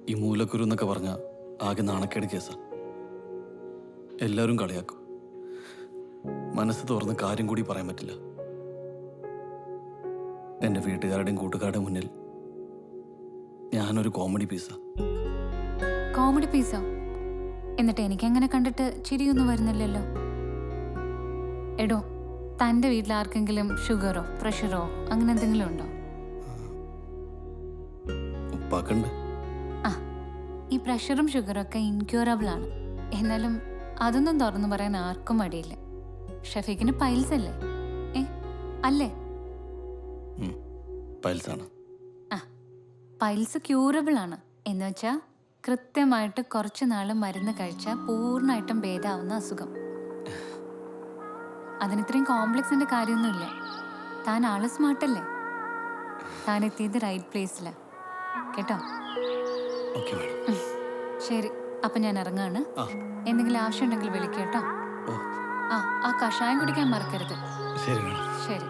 ഈ മൂലക്കുരു എന്നൊക്കെ പറഞ്ഞാൽ ആകെ നാണക്കേട് കേസാ. എല്ലാവരും കളിയാക്കും. മനസ്സ് തുറന്ന് കാര്യം കൂടി പറയാൻ പറ്റില്ല. എൻ്റെ വീട്ടുകാരുടെയും കൂട്ടുകാരുടെയും മുന്നിൽ ഞാനൊരു കോമഡി പീസാ. Comedy piezo? എന്നിട്ട് എനിക്കങ്ങനെ കണ്ടിട്ട് ചിരിയൊന്നും വരുന്നില്ലല്ലോ. എടോ, തൻ്റെ വീട്ടിൽ ആർക്കെങ്കിലും ഷുഗറോ പ്രഷറോ അങ്ങനെ എന്തെങ്കിലും ഉണ്ടോ? ഉപ്പാക്കുണ്ട്. ആ, ഈ പ്രഷറും ഷുഗറും ഒക്കെ ഇൻക്യൂറബിൾ ആണ്. എന്നാലും അതൊന്നും തുറന്നു പറയാൻ ആർക്കും മടിയില്ല. ഷഫീഖിന് പൈൽസ് അല്ലേ? അല്ലേ? പൈൽസാണ്. ആ, പൈൽസ് ക്യൂറബിൾ ആണ്. എന്ന് വെച്ചാൽ കൃത്യമായിട്ട് കുറച്ച് നാൾ മരുന്ന് കഴിച്ചാൽ പൂർണ്ണമായിട്ടും ഭേദാവുന്ന അസുഖം. അതിനിത്രയും കോംപ്ലക്സിന്റെ കാര്യമൊന്നുമില്ല. താൻ ആള് സ്മാർട്ടല്ലേ? താൻ എത്തിയത് റൈറ്റ് പ്ലേസിലാ കേട്ടോ. Okay madam. ശരി, അപ്പം ഞാൻ ഇറങ്ങാണ്. എന്തെങ്കിലും ആവശ്യം ഉണ്ടെങ്കിൽ വിളിക്കേട്ടോ. ആ കഷായം കുടിക്കാൻ മറക്കരുത്. ശരി മാഡം. ശരി.